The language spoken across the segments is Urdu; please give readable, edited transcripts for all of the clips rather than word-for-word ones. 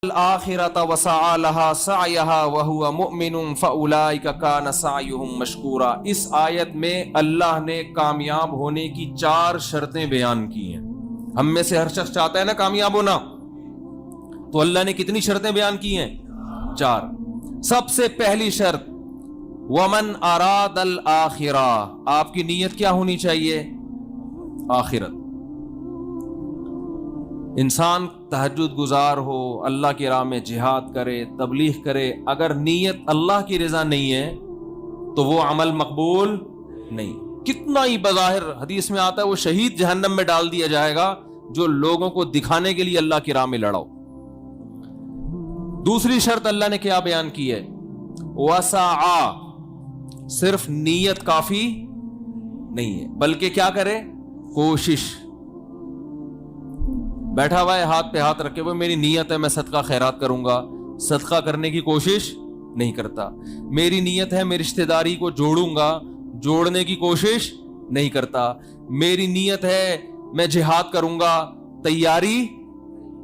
الآخرۃ وسعى لها سعيها وهو مؤمن فأولئك كان سعيهم مشكورا۔ اس آیت میں اللہ نے کامیاب ہونے کی 4 شرطیں بیان کی ہیں۔ ہم میں سے ہر شخص چاہتا ہے نا کامیاب ہونا، تو اللہ نے کتنی شرطیں بیان کی ہیں؟ 4۔ سب سے پہلی شرط ومن اراد الآخرہ، آپ کی نیت کیا ہونی چاہیے؟ آخرت۔ انسان تہجد گزار ہو، اللہ کی راہ میں جہاد کرے، تبلیغ کرے، اگر نیت اللہ کی رضا نہیں ہے تو وہ عمل مقبول نہیں۔ کتنا ہی بظاہر حدیث میں آتا ہے وہ شہید جہنم میں ڈال دیا جائے گا جو لوگوں کو دکھانے کے لیے اللہ کی راہ میں لڑاؤ۔ دوسری شرط اللہ نے کیا بیان کی ہے؟ وسعا، صرف نیت کافی نہیں ہے بلکہ کیا کرے؟ کوشش۔ بیٹھا ہوا ہے ہاتھ پہ ہاتھ رکھے ہوئے، میری نیت ہے میں صدقہ خیرات کروں گا، صدقہ کرنے کی کوشش نہیں کرتا۔ میری نیت ہے میں رشتہ داری کو جوڑوں گا، جوڑنے کی کوشش نہیں کرتا۔ میری نیت ہے میں جہاد کروں گا، تیاری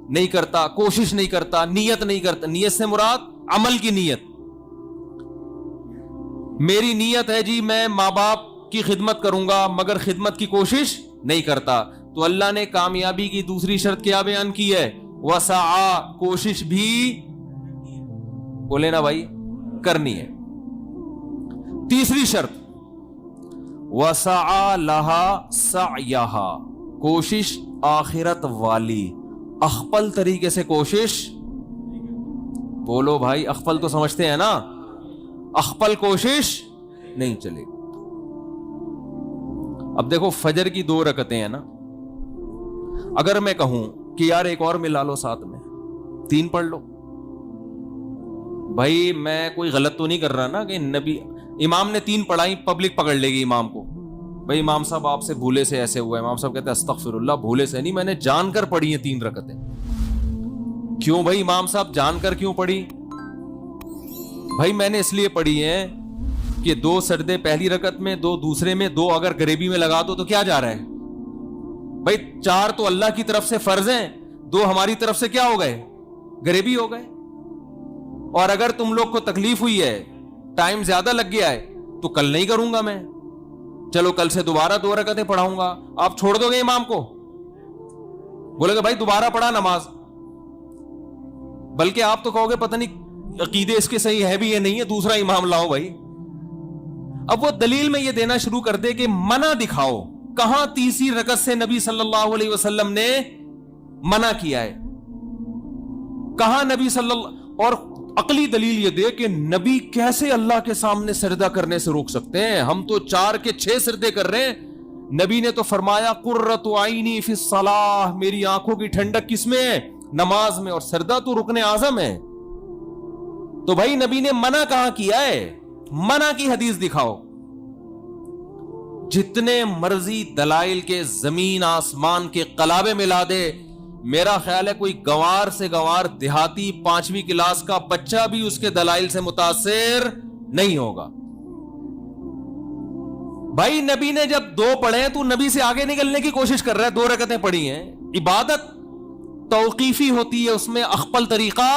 نہیں کرتا، کوشش نہیں کرتا، نیت نہیں کرتا۔ نیت سے مراد عمل کی نیت۔ میری نیت ہے جی میں ماں باپ کی خدمت کروں گا مگر خدمت کی کوشش نہیں کرتا، تو اللہ نے کامیابی کی دوسری شرط کیا بیان کی ہے؟ وسعا، کوشش بھی بولے نا بھائی کرنی ہے۔ تیسری شرط وسعا لہا سعیہا، کوشش آخرت والی، اخپل طریقے سے کوشش۔ بولو بھائی اخپل تو سمجھتے ہیں نا، اخپل کوشش نہیں چلے گی۔ اب دیکھو فجر کی 2 رکعتیں ہیں نا، اگر میں کہوں کہ یار ایک اور ملا لو ساتھ میں، 3 پڑھ لو، بھائی میں کوئی غلط تو نہیں کر رہا نا کہ نبی امام نے 3 پڑھائی، پبلک پکڑ لے گی امام کو، بھائی امام صاحب آپ سے بھولے سے ایسے ہوا ہے۔ امام صاحب کہتے ہیں استغفر اللہ، بھولے سے نہیں، میں نے جان کر پڑھی ہیں 3 رکعتیں۔ کیوں بھائی امام صاحب جان کر کیوں پڑھی؟ بھائی میں نے اس لیے پڑھی ہیں کہ 2 سجدے پہلی رکعت میں، 2 دوسرے میں، 2 اگر گریبی میں لگا دو تو کیا جا رہا ہے بھائی؟ 4 تو اللہ کی طرف سے فرض ہیں، 2 ہماری طرف سے کیا ہو گئے؟ گریبی ہو گئے۔ اور اگر تم لوگ کو تکلیف ہوئی ہے، ٹائم زیادہ لگ گیا ہے، تو کل نہیں کروں گا میں، چلو کل سے دوبارہ 2 رکعتیں پڑھاؤں گا۔ آپ چھوڑ دو گے امام کو؟ بولے گا بھائی دوبارہ پڑھا نماز، بلکہ آپ تو کہو گے پتہ نہیں عقیدے اس کے صحیح ہے بھی یا نہیں ہے، دوسرا امام لاؤ بھائی۔ اب وہ دلیل میں یہ دینا شروع کر دے کہ منع دکھاؤ، کہاں تیسری رکعت سے نبی صلی اللہ علیہ وسلم نے منع کیا ہے؟ کہاں نبی صلی اللہ، اور عقلی دلیل یہ دے کہ نبی کیسے اللہ کے سامنے سجدہ کرنے سے روک سکتے ہیں؟ ہم تو 4 کے 6 سجدے کر رہے ہیں، نبی نے تو فرمایا قرۃ عینی فی الصلاۃ، میری آنکھوں کی ٹھنڈک کس میں ہے؟ نماز میں، اور سجدہ تو رکن اعظم ہے۔ تو بھائی نبی نے منع کہاں کیا ہے؟ منع کی حدیث دکھاؤ۔ جتنے مرضی دلائل کے زمین آسمان کے قلابے ملا دے، میرا خیال ہے کوئی گوار سے گوار دیہاتی 5ویں کلاس کا بچہ بھی اس کے دلائل سے متاثر نہیں ہوگا۔ بھائی نبی نے جب 2 پڑھے تو نبی سے آگے نکلنے کی کوشش کر رہا ہے، 2 رکعتیں پڑھی ہیں۔ عبادت توقیفی ہوتی ہے، اس میں اخپل طریقہ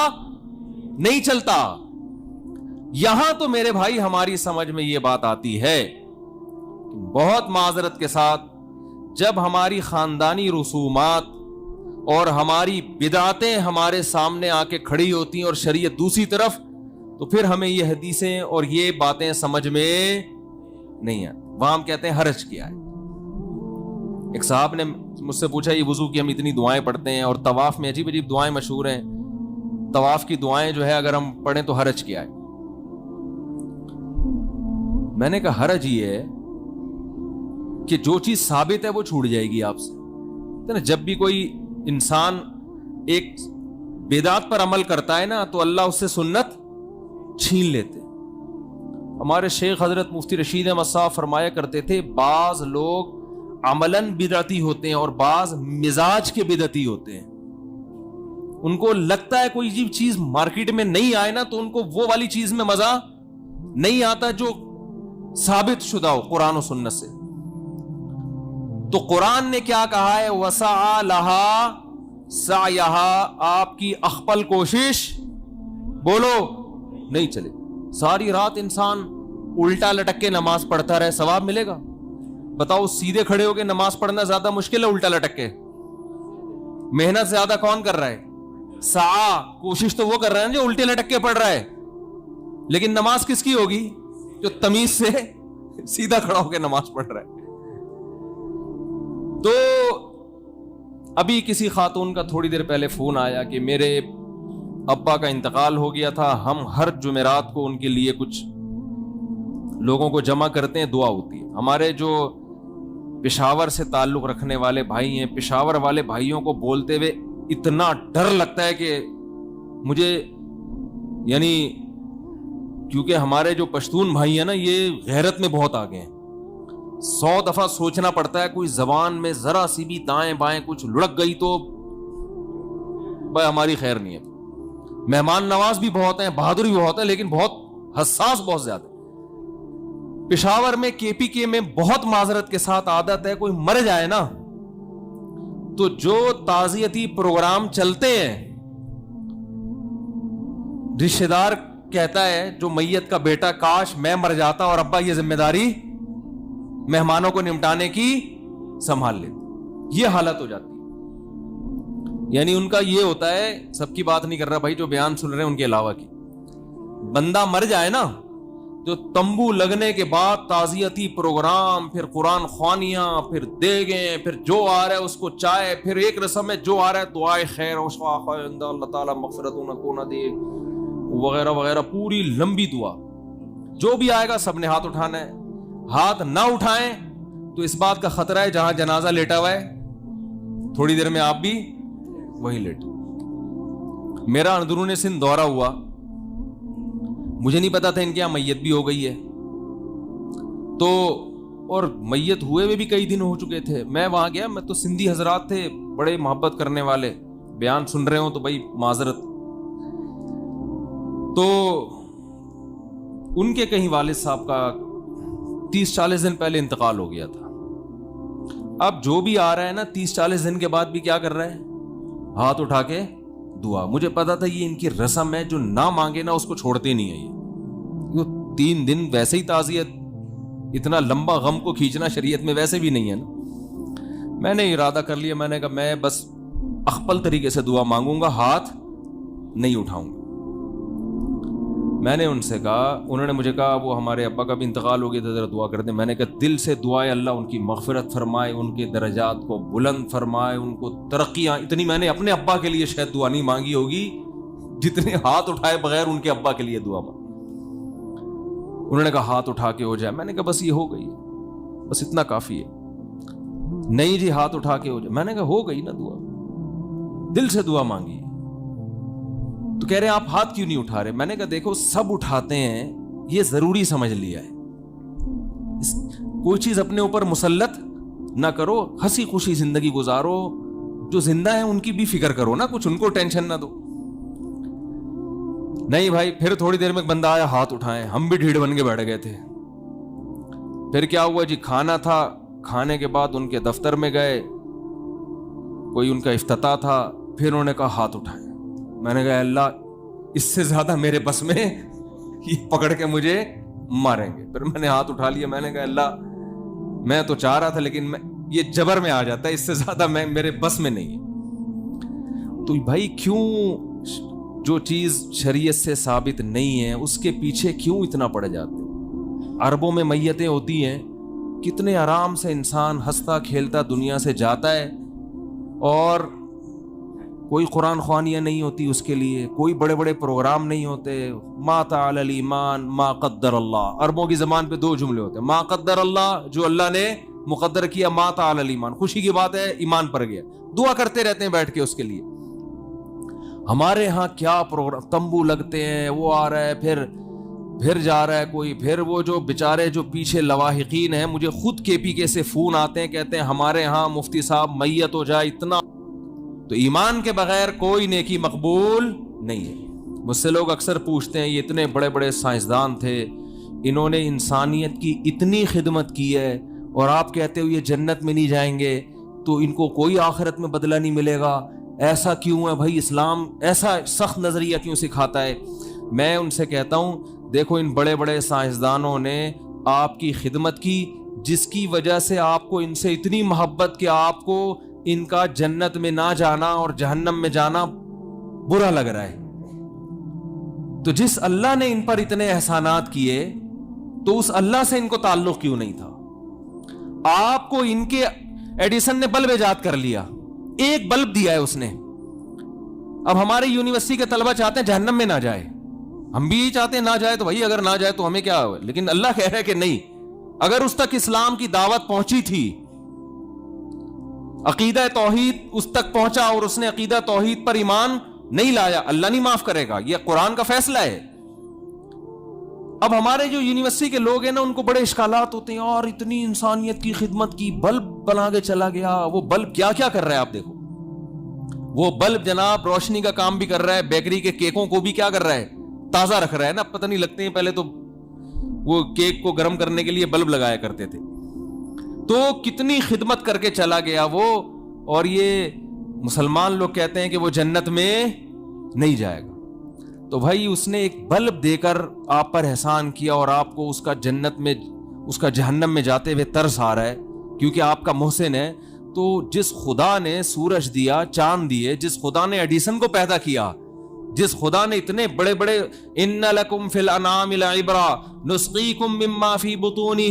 نہیں چلتا۔ یہاں تو میرے بھائی ہماری سمجھ میں یہ بات آتی ہے، بہت معذرت کے ساتھ، جب ہماری خاندانی رسومات اور ہماری بدعتیں ہمارے سامنے آ کے کھڑی ہوتی ہیں اور شریعت دوسری طرف، تو پھر ہمیں یہ حدیثیں اور یہ باتیں سمجھ میں نہیں آتی۔ وہاں ہم کہتے ہیں حرج کیا ہے۔ ایک صاحب نے مجھ سے پوچھا یہ وضو کی ہم اتنی دعائیں پڑھتے ہیں اور طواف میں عجیب عجیب دعائیں مشہور ہیں، طواف کی دعائیں جو ہے اگر ہم پڑھیں تو حرج کیا ہے؟ میں نے کہا حرج یہ ہے کہ جو چیز ثابت ہے وہ چھوٹ جائے گی آپ سے۔ جب بھی کوئی انسان ایک بدعت پر عمل کرتا ہے نا تو اللہ اس سے سنت چھین لیتے۔ ہمارے شیخ حضرت مفتی رشید احمد صاحب فرمایا کرتے تھے بعض لوگ عملاً بدعتی ہوتے ہیں اور بعض مزاج کے بدعتی ہوتے ہیں۔ ان کو لگتا ہے کوئی چیز مارکیٹ میں نہیں آئے نا تو ان کو وہ والی چیز میں مزہ نہیں آتا جو ثابت شدہ ہو قرآن و سنت سے۔ تو قرآن نے کیا کہا ہے؟ وسعا لہا سعیہا آپ کی اخپل کوشش بولو نہیں چلے. ساری رات انسان الٹا لٹک کے نماز پڑھتا رہے ثواب ملے گا؟ بتاؤ سیدھے کھڑے ہو کے نماز پڑھنا زیادہ مشکل ہے الٹا لٹک کے؟ محنت زیادہ کون کر رہا ہے؟ سعی کوشش تو وہ کر رہا ہے جو الٹے لٹک کے پڑھ رہا ہے. لیکن نماز کس کی ہوگی؟ جو تمیز سے سیدھا کھڑا ہو کے نماز پڑھ رہا ہے. تو ابھی کسی خاتون کا تھوڑی دیر پہلے فون آیا کہ میرے ابا کا انتقال ہو گیا تھا, ہم ہر جمعرات کو ان کے لیے کچھ لوگوں کو جمع کرتے ہیں, دعا ہوتی ہے. ہمارے جو پشاور سے تعلق رکھنے والے بھائی ہیں, پشاور والے بھائیوں کو بولتے ہوئے اتنا ڈر لگتا ہے کہ مجھے, یعنی کیونکہ ہمارے جو پشتون بھائی ہیں نا یہ غیرت میں بہت آگے ہیں. 100 دفعہ سوچنا پڑتا ہے, کوئی زبان میں ذرا سی بھی دائیں بائیں کچھ لڑک گئی تو بھائی ہماری خیر نہیں ہے. مہمان نواز بھی بہت ہیں, بہادر بھی بہت ہے, لیکن بہت حساس بہت زیادہ. پشاور میں KPK میں بہت معذرت کے ساتھ عادت ہے, کوئی مر جائے نا تو جو تعزیتی پروگرام چلتے ہیں رشتہ دار کہتا ہے جو میت کا بیٹا, کاش میں مر جاتا اور ابا یہ ذمہ داری مہمانوں کو نمٹانے کی سنبھال لیتے. یہ حالت ہو جاتی. یعنی ان کا یہ ہوتا ہے, سب کی بات نہیں کر رہا بھائی, جو بیان سن رہے ہیں ان کے علاوہ کی, بندہ مر جائے نا جو تمبو لگنے کے بعد تعزیتی پروگرام, پھر قرآن خوانیاں, پھر دیگیں, پھر جو آ رہا ہے اس کو چائے, پھر ایک رسم ہے جو آ رہا ہے دعائے خیر و شفا, اللہ تعالیٰ مغفرت کو نہ دے وغیرہ وغیرہ, پوری لمبی دعا. جو بھی آئے گا سب نے ہاتھ اٹھانا ہے. ہاتھ نہ اٹھائیں تو اس بات کا خطرہ ہے جہاں جنازہ لیٹا ہوا ہے تھوڑی دیر میں آپ بھی وہی لیٹ. میرا اندرون سندھ دورہ ہوا, مجھے نہیں پتا تھا ان کے یہاں میت بھی ہو گئی ہے, تو اور میت ہوئے ہوئے بھی کئی دن ہو چکے تھے. میں وہاں گیا, میں تو سندھی حضرات تھے بڑے محبت کرنے والے, بیان سن رہے ہوں تو بھائی معذرت. تو ان کے کہیں والد صاحب کا 30-40 دن پہلے انتقال ہو گیا تھا. اب جو بھی آ رہا ہے نا 30-40 دن کے بعد بھی کیا کر رہا ہے؟ ہاتھ اٹھا کے دعا. مجھے پتا تھا یہ ان کی رسم ہے, جو نہ مانگے نا اس کو چھوڑتے نہیں ہیں. یہ 3 دن ویسے ہی تعزیت, اتنا لمبا غم کو کھینچنا شریعت میں ویسے بھی نہیں ہے نا. میں نے ارادہ کر لیا, میں نے کہا میں بس اخپل طریقے سے دعا مانگوں گا, ہاتھ نہیں اٹھاؤں گا. میں نے ان سے کہا, انہوں نے مجھے کہا وہ ہمارے ابا کا بھی انتقال ہو گیا تھا, ذرا دعا کر دیں. میں نے کہا دل سے دعا ہے, اللہ ان کی مغفرت فرمائے, ان کے درجات کو بلند فرمائے, ان کو ترقیاں. اتنی میں نے اپنے ابا کے لیے شاید دعا نہیں مانگی ہوگی جتنے ہاتھ اٹھائے بغیر ان کے ابا کے لیے دعا مانگی. انہوں نے کہا ہاتھ اٹھا کے ہو جائے. میں نے کہا بس یہ ہو گئی, بس اتنا کافی ہے. نہیں جی ہاتھ اٹھا کے ہو جائے. میں نے کہا ہو گئی نا دعا, دل سے دعا مانگی. تو کہہ رہے ہیں آپ ہاتھ کیوں نہیں اٹھا رہے؟ میں نے کہا دیکھو سب اٹھاتے ہیں, یہ ضروری سمجھ لیا ہے, کوئی چیز اپنے اوپر مسلط نہ کرو, ہنسی خوشی زندگی گزارو. جو زندہ ہیں ان کی بھی فکر کرو نا, کچھ ان کو ٹینشن نہ دو. نہیں بھائی, پھر تھوڑی دیر میں ایک بندہ آیا, ہاتھ اٹھائے, ہم بھی ڈھیڑ بن کے بیٹھ گئے تھے. پھر کیا ہوا جی, کھانا تھا, کھانے کے بعد ان کے دفتر میں گئے, کوئی ان کا افتتاح تھا, پھر انہوں نے کہا ہاتھ اٹھائے. میں نے کہا اللہ اس سے زیادہ میرے بس میں, یہ پکڑ کے مجھے ماریں گے. پھر میں نے ہاتھ اٹھا لیا, میں نے کہا اللہ میں تو چاہ رہا تھا لیکن یہ جبر میں آ جاتا ہے, اس سے زیادہ میرے بس میں نہیں ہے. تو بھائی کیوں جو چیز شریعت سے ثابت نہیں ہے اس کے پیچھے کیوں اتنا پڑ جاتے ہیں؟ عربوں میں میتیں ہوتی ہیں, کتنے آرام سے انسان ہنستا کھیلتا دنیا سے جاتا ہے, اور کوئی قرآن خوانیاں نہیں ہوتی اس کے لیے, کوئی بڑے بڑے پروگرام نہیں ہوتے. ما تعالی الایمان ما قدر اللہ. عربوں کی زبان پہ 2 جملے ہوتے ہیں, ما قدر اللہ جو اللہ نے مقدر کیا, ما تعالی الایمان خوشی کی بات ہے, ایمان پر گیا. دعا کرتے رہتے ہیں بیٹھ کے اس کے لیے. ہمارے ہاں کیا پروگرام, تمبو لگتے ہیں, وہ آ رہا ہے, پھر جا رہا ہے کوئی, پھر وہ جو بیچارے جو پیچھے لواحقین ہیں, مجھے خود KPK سے فون آتے ہیں, کہتے ہیں ہمارے ہاں مفتی صاحب میت ہو جائے اتنا. تو ایمان کے بغیر کوئی نیکی مقبول نہیں ہے. مجھ سے لوگ اکثر پوچھتے ہیں, یہ اتنے بڑے بڑے سائنسدان تھے, انہوں نے انسانیت کی اتنی خدمت کی ہے, اور آپ کہتے ہو یہ جنت میں نہیں جائیں گے, تو ان کو کوئی آخرت میں بدلہ نہیں ملے گا. ایسا کیوں ہے بھائی، اسلام ایسا سخت نظریہ کیوں سکھاتا ہے؟ میں ان سے کہتا ہوں دیکھو ان بڑے بڑے سائنسدانوں نے آپ کی خدمت کی، جس کی وجہ سے آپ کو ان سے اتنی محبت کہ آپ کو ان کا جنت میں نہ جانا اور جہنم میں جانا برا لگ رہا ہے۔ تو جس اللہ نے ان پر اتنے احسانات کیے تو اس اللہ سے ان کو تعلق کیوں نہیں تھا؟ آپ کو ان کے ایڈیسن نے بلب ایجاد کر لیا، ایک بلب دیا ہے اس نے۔ اب ہمارے یونیورسٹی کے طلبہ چاہتے ہیں جہنم میں نہ جائے، ہم بھی یہی چاہتے ہیں نہ جائے، تو بھائی اگر نہ جائے تو ہمیں کیا ہوا؟ لیکن اللہ کہہ رہا ہے کہ نہیں، اگر اس تک اسلام کی دعوت پہنچی تھی، عقیدہ توحید اس تک پہنچا اور اس نے عقیدہ توحید پر ایمان نہیں لایا، اللہ نہیں معاف کرے گا، یہ قرآن کا فیصلہ ہے۔ اب ہمارے جو یونیورسٹی کے لوگ ہیں نا، ان کو بڑے اشکالات ہوتے ہیں، اور اتنی انسانیت کی خدمت کی، بلب بنا کے چلا گیا، وہ بلب کیا کیا کر رہا ہے آپ دیکھو، وہ بلب جناب روشنی کا کام بھی کر رہا ہے، بیکری کے کیکوں کو بھی کیا کر رہا ہے، تازہ رکھ رہا ہے نا، پتہ نہیں لگتے ہیں، پہلے تو وہ کیک کو گرم کرنے کے لیے بلب لگایا کرتے تھے، تو کتنی خدمت کر کے چلا گیا وہ، اور یہ مسلمان لوگ کہتے ہیں کہ وہ جنت میں نہیں جائے گا۔ تو بھائی اس نے ایک بلب دے کر آپ پر احسان کیا، اور آپ کو اس کا جنت میں، اس کا جہنم میں جاتے ہوئے ترس آ رہا ہے کیونکہ آپ کا محسن ہے۔ تو جس خدا نے سورج دیا، چاند دیے، جس خدا نے ایڈیسن کو پیدا کیا، جس خدا نے اتنے بڑے بڑے ان لکم فی الانعام لعبرا نسقیکم مما فی بطونہ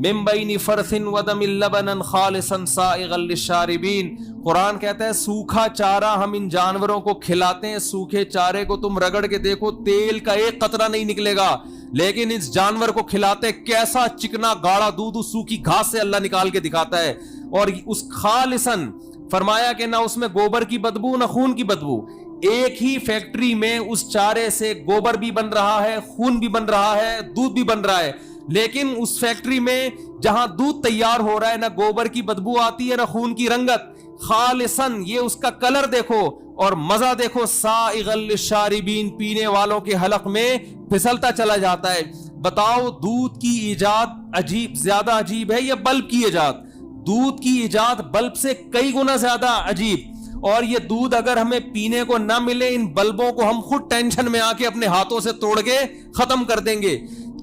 من بین فرث ودم لبنا خالصا سائغا للشاربین، قرآن کہتا ہے سوکھا چارہ ہم ان جانوروں کو کھلاتے ہیں، سوکھے چارے کو تم رگڑ کے دیکھو تیل کا ایک قطرہ نہیں نکلے گا، لیکن اس جانور کو کھلاتے کیسا چکنا گاڑا دودھ اس سوکھی گھاس سے اللہ نکال کے دکھاتا ہے، اور اس خالصاً فرمایا کہ نہ اس میں گوبر کی بدبو نہ خون کی بدبو، ایک ہی فیکٹری میں اس چارے سے گوبر بھی بن رہا ہے، خون بھی بن رہا ہے، دودھ بھی بن رہا ہے، لیکن اس فیکٹری میں جہاں دودھ تیار ہو رہا ہے نہ گوبر کی بدبو آتی ہے نہ خون کی رنگت، خالصاً یہ اس کا کلر دیکھو اور مزہ دیکھو، سائغا للشاربین، پینے والوں کے حلق میں پھسلتا چلا جاتا ہے۔ بتاؤ دودھ کی ایجاد عجیب، زیادہ عجیب ہے یا بلب کی ایجاد؟ دودھ کی ایجاد بلب سے کئی گنا زیادہ عجیب، اور یہ دودھ اگر ہمیں پینے کو نہ ملے، ان بلبوں کو ہم خود ٹینشن میں آ کے اپنے ہاتھوں سے توڑ کے ختم کر دیں گے۔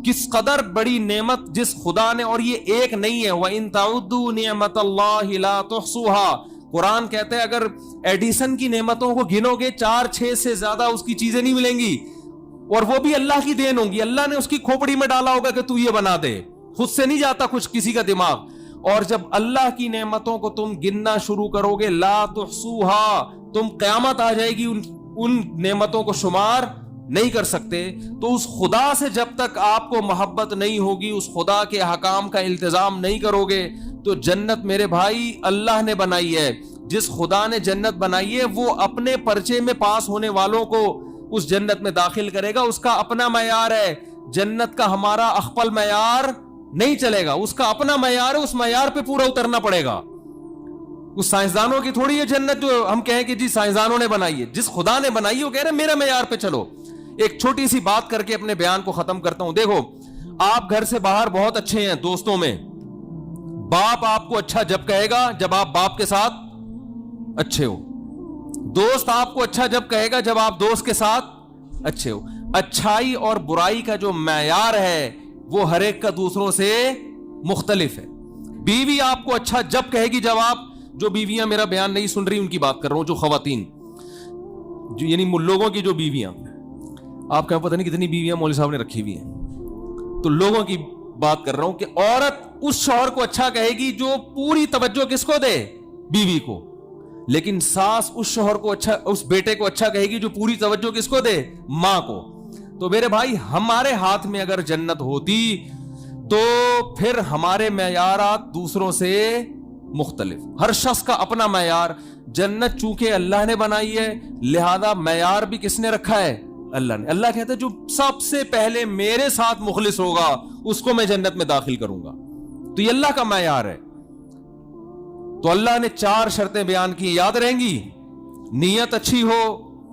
کس قدر بڑی نعمت جس خدا نے، اور یہ ایک نہیں ہے، وَإِن تَعُدُّوا نِعْمَةَ اللَّهِ لَا تُحْصُوهَا، قرآن کہتا ہے اگر ایڈیسن کی نعمتوں کو گنو گے 4-6 سے زیادہ اس کی چیزیں نہیں ملیں گی، اور وہ بھی اللہ کی دین ہوں گی، اللہ نے اس کی کھوپڑی میں ڈالا ہوگا کہ تو یہ بنا دے، خود سے نہیں جاتا کچھ کسی کا دماغ۔ اور جب اللہ کی نعمتوں کو تم گننا شروع کرو گے، لا تحصوہا، تم قیامت آ جائے گی ان نعمتوں کو شمار نہیں کر سکتے۔ تو اس خدا سے جب تک آپ کو محبت نہیں ہوگی، اس خدا کے احکام کا التزام نہیں کرو گے، تو جنت میرے بھائی اللہ نے بنائی ہے۔ جس خدا نے جنت بنائی ہے وہ اپنے پرچے میں پاس ہونے والوں کو اس جنت میں داخل کرے گا، اس کا اپنا معیار ہے، جنت کا ہمارا اخپل معیار نہیں چلے گا، اس کا اپنا معیار ہے، اس معیار پہ پورا اترنا پڑے گا۔ اس سائنسدانوں کی تھوڑی ہے جنت جو ہم کہیں کہ جی سائنسدانوں نے بنائی ہے، جس خدا نے بنائی ہے وہ کہہ رہے ہیں میرا معیار پہ چلو۔ ایک چھوٹی سی بات کر کے اپنے بیان کو ختم کرتا ہوں۔ دیکھو آپ گھر سے باہر بہت اچھے ہیں دوستوں میں، باپ آپ کو اچھا جب کہے گا جب آپ باپ کے ساتھ اچھے ہو، دوست آپ کو اچھا جب کہے گا جب آپ دوست کے ساتھ اچھے ہو۔ اچھائی اور برائی کا جو معیار ہے وہ ہر ایک کا دوسروں سے مختلف ہے۔ بیوی آپ کو اچھا جب کہے گی جب آپ، جو بیویاں میرا بیان نہیں سن رہی ان کی بات کر رہا ہوں، جو خواتین جو یعنی لوگوں کی جو بیویاں، آپ کا پتہ نہیں کتنی بیویاں مولوی صاحب نے رکھی ہوئی ہیں، تو لوگوں کی بات کر رہا ہوں کہ عورت اس شوہر کو اچھا کہے گی جو پوری توجہ کس کو دے؟ بیوی کو، لیکن ساس اس شوہر کو اچھا، اس بیٹے کو اچھا کہے گی جو پوری توجہ کس کو دے؟ ماں کو۔ تو میرے بھائی ہمارے ہاتھ میں اگر جنت ہوتی تو پھر ہمارے معیارات دوسروں سے مختلف، ہر شخص کا اپنا معیار۔ جنت چونکہ اللہ نے بنائی ہے لہذا معیار بھی کس نے رکھا ہے؟ اللہ نے۔ اللہ کہتا ہے جو سب سے پہلے میرے ساتھ مخلص ہوگا اس کو میں جنت میں داخل کروں گا، تو یہ اللہ کا معیار ہے۔ تو اللہ نے 4 شرطیں بیان کی، یاد رہیں گی؟ نیت اچھی ہو،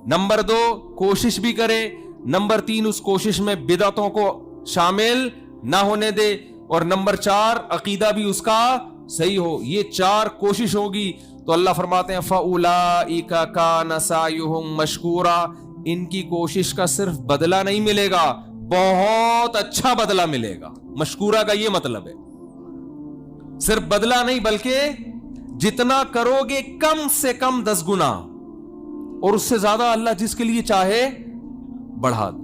نمبر 2 کوشش بھی کرے، نمبر 3 اس کوشش میں بدعتوں کو شامل نہ ہونے دے، اور نمبر 4 عقیدہ بھی اس کا صحیح ہو. یہ 4 کوشش ہوگی تو اللہ فرماتے ہیں فَأُولَئِكَ كَانَ سَعْيُهُمْ مَشْكُورًا, ان کی کوشش کا صرف بدلہ نہیں ملے گا, بہت اچھا بدلہ ملے گا. مشکورہ کا یہ مطلب ہے, صرف بدلہ نہیں بلکہ جتنا کرو گے کم سے کم 10 گنا, اور اس سے زیادہ اللہ جس کے لیے چاہے بڑھا دے.